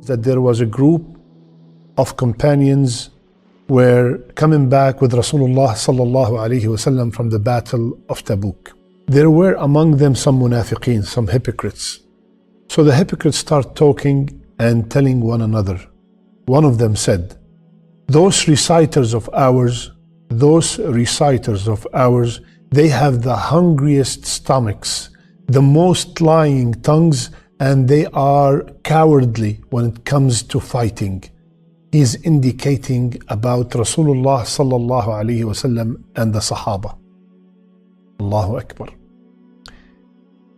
that there was a group of companions were coming back with Rasulullah sallallahu alaihi wasallam from the battle of Tabuk. There were among them some munafiqeen, some hypocrites. So the hypocrites start talking and telling one another. One of them said, those reciters of ours, they have the hungriest stomachs, the most lying tongues, and they are cowardly when it comes to fighting. He's indicating about Rasulullah sallallahu alaihi wasallam and the Sahaba. Allahu Akbar.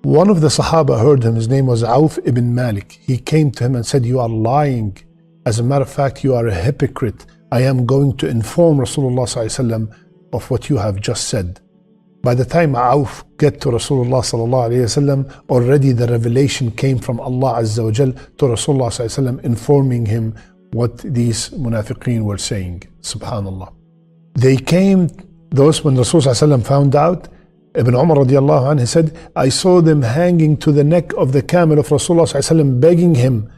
One of the Sahaba heard him. His name was Auf ibn Malik. He came to him and said, you are lying. As a matter of fact, you are a hypocrite. I am going to inform Rasulullah sallallahu alaihi wasallam of what you have just said. By the time Auf get to Rasulullah sallallahu alaihi wasallam, already the revelation came from Allah Azza wa Jal to Rasulullah sallallahu alaihi wasallam, informing him what these munafiqeen were saying. Subhanallah. They came, those when Rasulullah sallallahu alaihi wasallam found out, Ibn Umar radiallahu anhu, he said, I saw them hanging to the neck of the camel of Rasulullah sallallahu alaihi wasallam, begging him,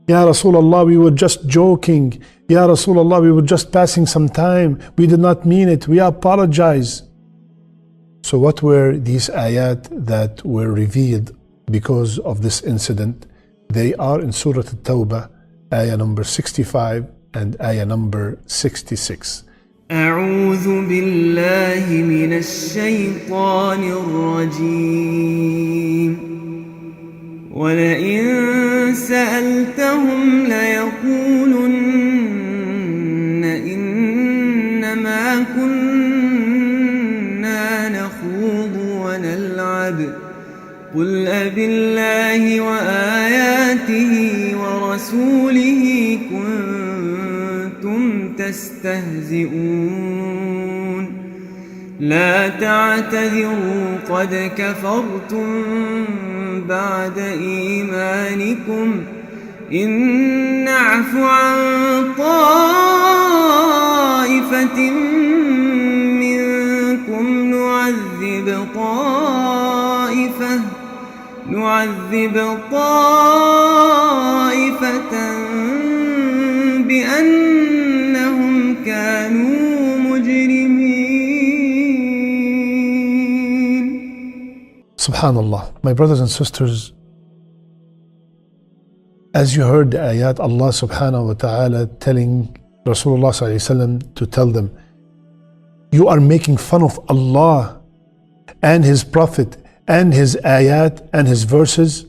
Ya Rasulullah, we were just joking. Ya Rasulullah, we were just passing some time. We did not mean it. We apologize. So what were these ayat that were revealed because of this incident? They are in Surah At-Tawbah, ayah number 65 and ayah number 66. أعوذ بالله من الشيطان الرجيم ولئن سألتهم ليقولن إنما كنا نخوض ونلعب قل أبالله وآياته ورسوله كنتم تستهزئون لا تعتذروا قد كفرتم بعد إيمانكم إن نعف عن طائفة منكم نعذب طائفة بأنهم كانوا مجرمين. Subhanallah. My brothers and sisters, as you heard the ayat, Allah subhanahu wa ta'ala telling Rasulullah sallallahu alayhi wa sallam to tell them, you are making fun of Allah and His Prophet and His ayat and His verses.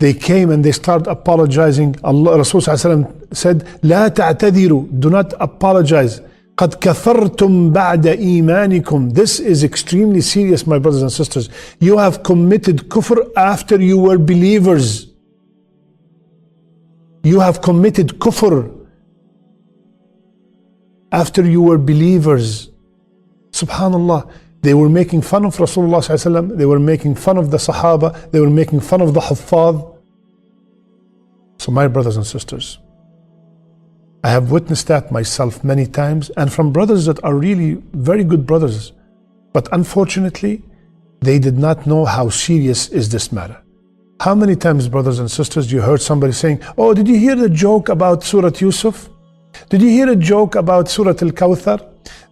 They came and they started apologizing. Allah, Rasul sallallahu alayhi wa sallam said, لا تعتذروا, do not apologize. قد كفرتم بعد إيمانكم. This is extremely serious, my brothers and sisters. You have committed kufr after you were believers. You have committed kufr after you were believers. Subhanallah. They were making fun of Rasulullah sallallahu alaihi wasallam. They were making fun of the Sahaba. They were making fun of the Huffaz. So my brothers and sisters, I have witnessed that myself many times, and from brothers that are really very good brothers. But unfortunately, they did not know how serious is this matter. How many times, brothers and sisters, you heard somebody saying, oh, did you hear the joke about Surah Yusuf? Did you hear a joke about Surah Al-Kawthar?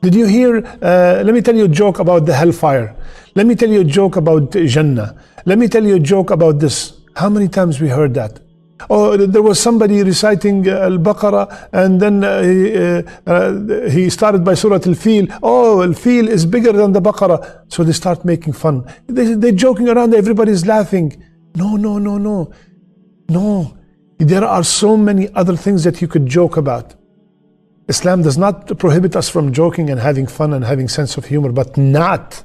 Did you hear, let me tell you a joke about the hellfire. Let me tell you a joke about Jannah. Let me tell you a joke about this. How many times we heard that? Oh, there was somebody reciting Al-Baqarah, and then he started by Surah Al-Fil. Oh, Al-Fil is bigger than the Baqarah. So they start making fun. They're joking around, everybody's laughing. No. No. There are so many other things that you could joke about. Islam does not prohibit us from joking and having fun and having sense of humor, but not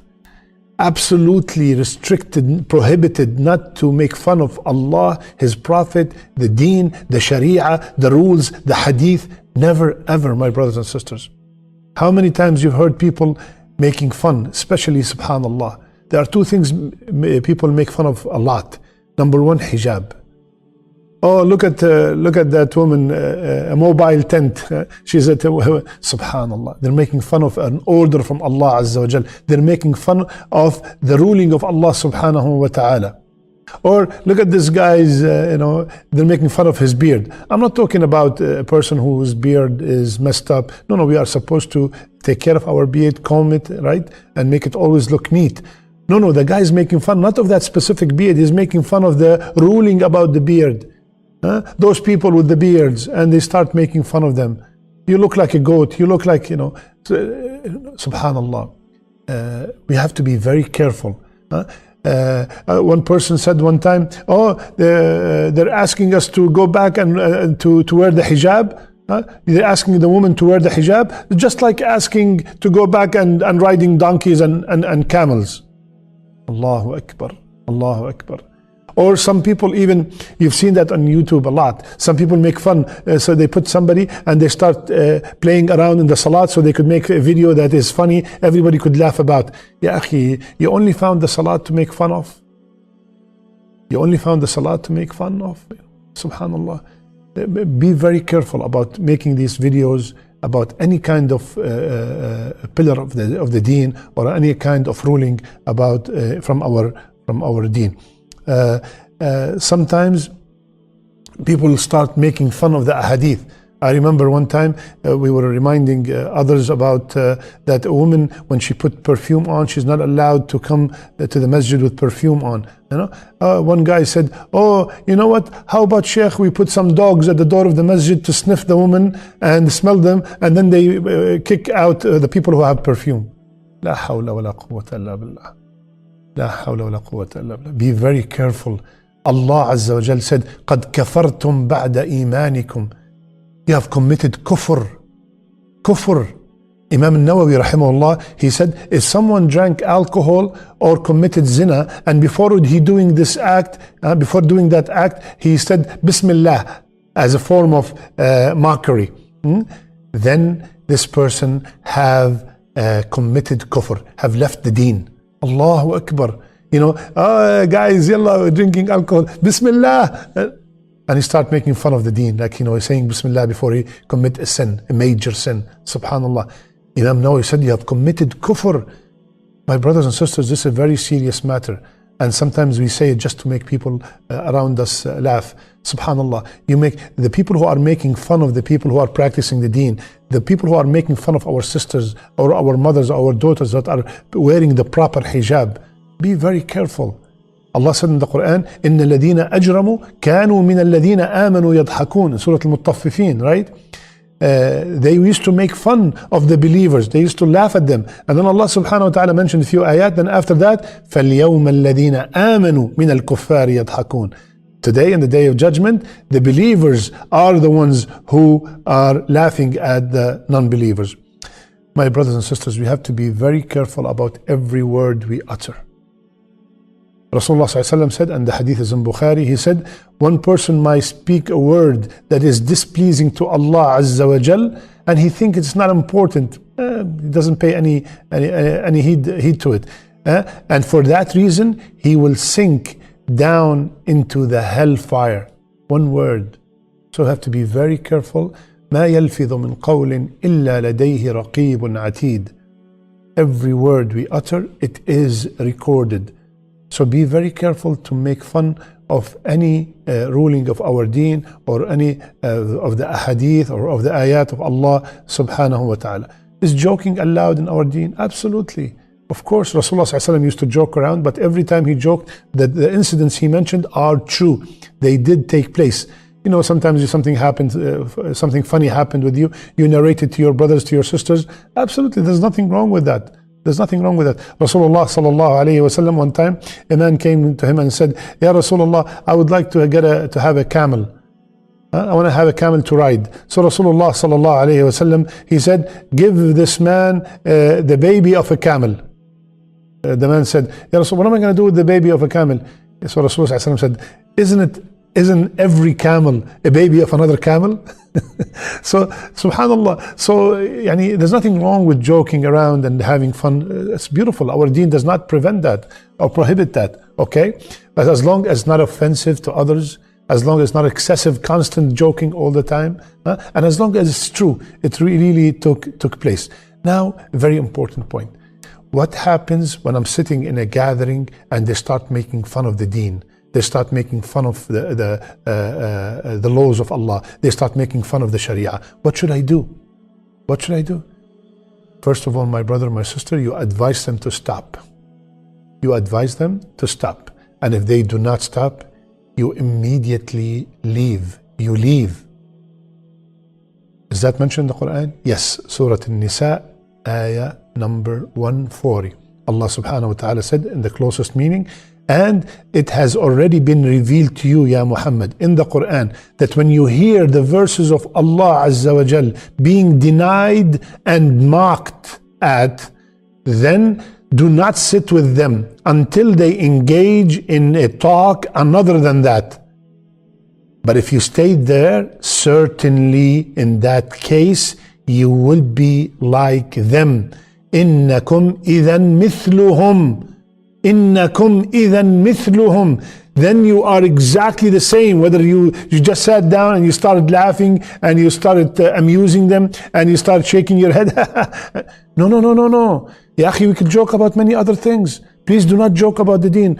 absolutely restricted, prohibited not to make fun of Allah, His Prophet, the Deen, the Sharia, the rules, the Hadith. Never ever, my brothers and sisters. How many times you've heard people making fun, especially subhanallah. There are two things people make fun of a lot. Number one, hijab. Oh, look at that woman, a mobile tent. She's at subhanallah. They're making fun of an order from Allah Azza wa Jal. They're making fun of the ruling of Allah subhanahu wa ta'ala. Or look at this guy's, they're making fun of his beard. I'm not talking about a person whose beard is messed up. No, we are supposed to take care of our beard, comb it, right? And make it always look neat. No, the guy is making fun, not of that specific beard. He's making fun of the ruling about the beard. Those people with the beards, and they start making fun of them. You look like a goat. You look like, subhanallah. We have to be very careful. One person said one time, they're asking us to go back and to wear the hijab. They're asking the woman to wear the hijab, just like asking to go back and riding donkeys and camels. Allahu Akbar, Allahu Akbar. Or some people, even, you've seen that on YouTube a lot. Some people make fun, so they put somebody and they start playing around in the salat so they could make a video that is funny, everybody could laugh about. Ya akhi, you only found the salat to make fun of? You only found the salat to make fun of? Subhanallah. Be very careful about making these videos about any kind of pillar of the deen, or any kind of ruling about from our deen. Sometimes people start making fun of the ahadith. I remember one time we were reminding others about that a woman, when she put perfume on, she's not allowed to come to the masjid with perfume on. One guy said, you know what? How about, Sheikh, we put some dogs at the door of the masjid to sniff the woman and smell them, and then they kick out the people who have perfume. La hawla wa la quwwata illa billah. La hawla wa la quwwata illa billah. Be very careful. Allah Azza wa Jal said, قَدْ كَفَرْتُمْ بَعْدَ إِيمَانِكُمْ. You have committed kufr. Kufr. Imam al-Nawawi rahimahullah, he said, if someone drank alcohol or committed zina, and before he doing this act, before doing that act, he said Bismillah as a form of mockery, then this person have committed kufr, have left the deen. Allahu Akbar. Guys, yalla, drinking alcohol, Bismillah. And he start making fun of the deen, like, saying Bismillah before he commit a sin, a major sin. Subhanallah. Imam Nawawi said, you have committed kufr. My brothers and sisters, this is a very serious matter. And sometimes we say it just to make people around us laugh. Subhanallah. You make the people who are making fun of the people who are practicing the deen, the people who are making fun of our sisters or our mothers, our daughters that are wearing the proper hijab. Be very careful. Allah said in the Quran, إِنَّ الَّذِينَ أَجْرَمُوا كَانُوا مِنَ الَّذِينَ آمَنُوا يَضْحَكُونَ, Surah Al-Mutaffifin, right? They used to make fun of the believers. They used to laugh at them. And then Allah subhanahu wa ta'ala mentioned a few ayat. Then after that, فَالْيَوْمَ الَّذِينَ آمَنُوا مِنَ الْكُفَّارِ يَضْحَكُونَ. Today, in the day of judgment, the believers are the ones who are laughing at the non-believers. My brothers and sisters, we have to be very careful about every word we utter. Rasulullah ﷺ said, and the hadith is in Bukhari, he said, one person might speak a word that is displeasing to Allah Azza wa Jal, and he thinks it's not important. He doesn't pay any heed to it. And for that reason, he will sink down into the hellfire. One word. So we have to be very careful. ما يلفظ من قول إلا لديه رقيب عتيد. Every word we utter, it is recorded. So be very careful to make fun of any ruling of our deen, or any of the ahadith or of the ayat of Allah subhanahu wa ta'ala. Is joking allowed in our deen? Absolutely. Of course, Rasulullah ﷺ used to joke around, but every time he joked, that the incidents he mentioned are true. They did take place. Sometimes something happened, something funny happened with you. You narrate it to your brothers, to your sisters. Absolutely, there's nothing wrong with that. There's nothing wrong with that. Rasulullah sallallahu alayhi wasallam, one time, a man came to him and said, Ya Rasulullah, I would like to have a camel. I want to have a camel to ride. So Rasulullah sallallahu alayhi wasallam, he said, give this man the baby of a camel. The man said, Ya Rasulullah, what am I going to do with the baby of a camel? So Rasulullah sallallahu alayhi wasallam said, isn't every camel a baby of another camel? So, subhanallah. So, there's nothing wrong with joking around and having fun. It's beautiful. Our deen does not prevent that or prohibit that, okay? But as long as it's not offensive to others, as long as it's not excessive, constant joking all the time, and as long as it's true, it really took place. Now, a very important point. What happens when I'm sitting in a gathering and they start making fun of the deen? They start making fun of the laws of Allah. They start making fun of the Sharia. What should I do? What should I do? First of all, my brother, my sister, you advise them to stop. You advise them to stop. And if they do not stop, you immediately leave. You leave. Is that mentioned in the Quran? Yes. Surah An-Nisa, ayah number 140. Allah subhanahu wa ta'ala said in the closest meaning, and it has already been revealed to you, Ya Muhammad, in the Quran, that when you hear the verses of Allah Azza wa Jal being denied and mocked at, then do not sit with them until they engage in a talk another than that. But if you stay there, certainly in that case, you will be like them. إِنَّكُمْ إِذًا مِثْلُهُمْ إِنَّكُمْ إِذًا مِثْلُهُمْ. Then you are exactly the same, whether you just sat down and you started laughing and you started amusing them and you started shaking your head. No. Ya akhi, we could joke about many other things. Please do not joke about the deen.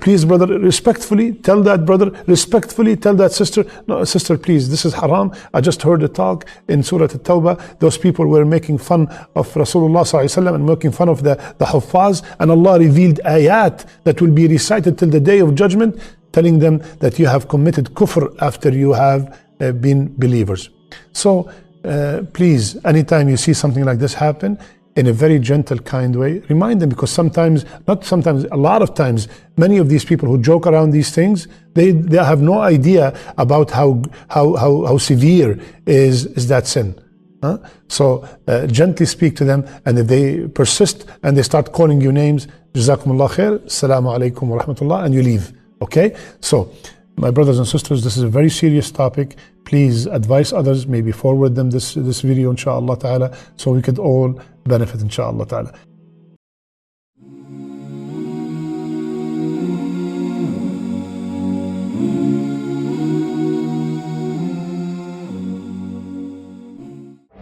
Please, brother, respectfully tell that brother, respectfully tell that sister, no, sister, please, this is haram. I just heard a talk in Surah At-Tawbah. Those people were making fun of Rasulullah ﷺ and making fun of the Huffaz, and Allah revealed ayat that will be recited till the day of judgment, telling them that you have committed kufr after you have been believers. So please, anytime you see something like this happen, in a very gentle, kind way, remind them, because a lot of times, many of these people who joke around these things, they have no idea about how severe is that sin. So gently speak to them, and if they persist and they start calling you names, Jazakumullah khair, Assalamu alaikum wa rahmatullah, and you leave. Okay? So, my brothers and sisters, this is a very serious topic. Please advise others, maybe forward them this video, inshallah ta'ala, so we could all benefit, inshallah ta'ala.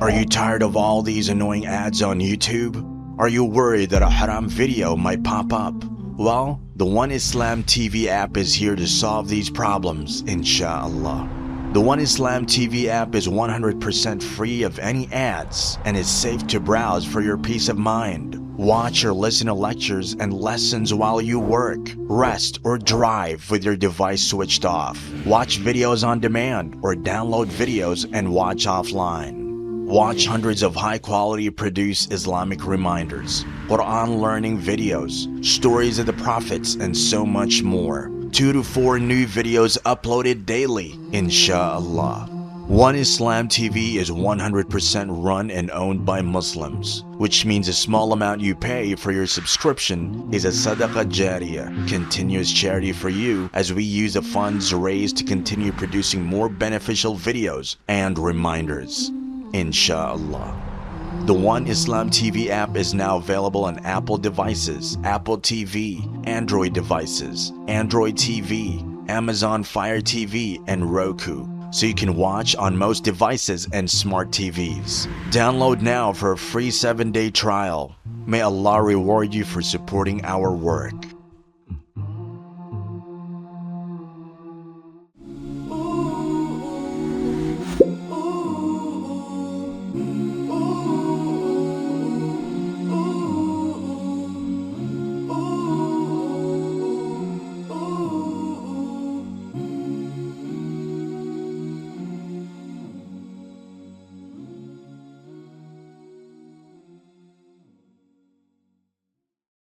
Are you tired of all these annoying ads on YouTube? Are you worried that a haram video might pop up? Well, the One Islam TV app is here to solve these problems, inshallah. The One Islam TV app is 100% free of any ads and is safe to browse for your peace of mind. Watch or listen to lectures and lessons while you work, rest, or drive with your device switched off. Watch videos on demand or download videos and watch offline. Watch hundreds of high-quality produced Islamic reminders, Quran learning videos, stories of the prophets, and so much more. 2 to 4 new videos uploaded daily, inshallah. One Islam TV is 100% run and owned by Muslims, which means a small amount you pay for your subscription is a SADAQAH JARIYAH, continuous charity for you, as we use the funds raised to continue producing more beneficial videos and reminders, inshallah. The One Islam TV app is now available on Apple devices, Apple TV, Android devices, Android TV, Amazon Fire TV, and Roku, so you can watch on most devices and smart TVs. Download now for a free 7-day trial. May Allah reward you for supporting our work.